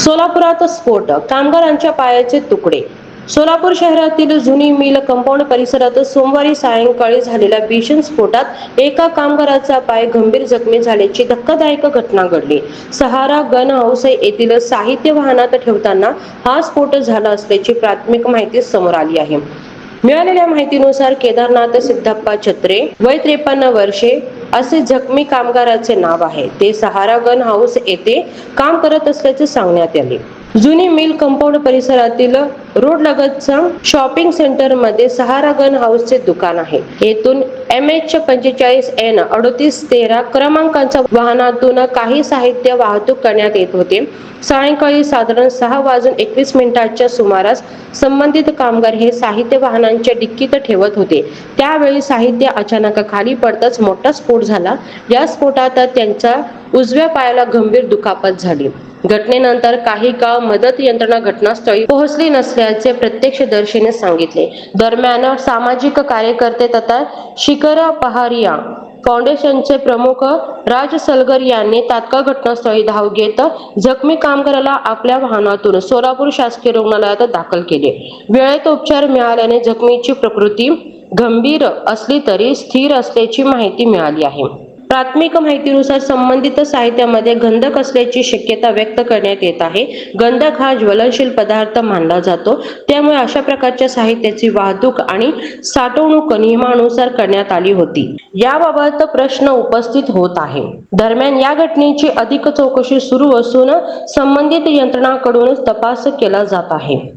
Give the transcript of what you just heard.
सोलापुरात स्फोट, कामगारांच्या पायाचे तुकडे. सोलापूर शहरातील जुनी मिल कंपाऊंड परिसरात सोमवारी सायंकाळी झालेल्या भीषण स्फोटात एका कामगाराचा पाय गंभीर जखमी झाल्याची धक्कादायक घटना घडली. सहारा गन हाऊस येथील साहित्य वाहनात ठेवताना हा स्फोट झाला असल्याची प्राथमिक माहिती समोर आली आहे. मिळालेल्या माहितीनुसार केदारनाथ सिद्धप्पा छत्रे, वय 53 वर्षे असे जखमी कामगाराचे नाव आहे. ते सहारा गन हाऊस येथे काम करत असल्याचे सांगण्यात आले. जुनी मिल कंपाऊंड परिसरातील रोडलगतच्या शॉपिंग सेंटर मध्ये सहारा गन हाऊसचे दुकान आहे. येथून MH45N 3813 क्रमांकाच्या वाहनातून काही साहित्य वाहतूक करण्यात येत होते. सायंकाळी साधारण 6:21 सुमारास संबंधित कामगार हे साहित्य वाहनांच्या डिक्कीत ठेवत होते. त्यावेळी साहित्य अचानक खाली पडताच मोठा स्फोट झाला. या स्फोटात त्यांच्या उजव्या पायाला गंभीर दुखापत झाली. घटनेनंतर काही काळ मदत यंत्रणा घटनास्थळी पोहोचली नसल्याचे प्रत्यक्षदर्शींनी सांगितले. दरम्यान सामाजिक कार्यकर्ते तथा शिखर पहारिया फाउंडेशनचे प्रमुख राज सलगर यांनी तात्काळ घटनास्थळी धाव घेत जखमी कामगाराला आपल्या वाहनातून सोलापूर शासकीय रुग्णालयात दाखल केले. वेळेत उपचार मिळाल्याने जखमीची प्रकृती गंभीर असली तरी स्थिर असल्याची माहिती मिळाली आहे. प्राथमिक माहितीनुसार संबंधित साहित्यामध्ये गंधक असल्याची शक्यता व्यक्त करण्यात येत आहे. गंधक हा ज्वलनशील पदार्थ मानला जातो, त्यामुळे अशा प्रकारच्या साहित्याची वाहतूक आणि साठवणूक नियमानुसार करण्यात आली होती. याबाबत प्रश्न उपस्थित होत आहे. दरम्यान या घटनेची अधिक चौकशी सुरू असून संबंधित यंत्रणांकडून तपास केला जात आहे.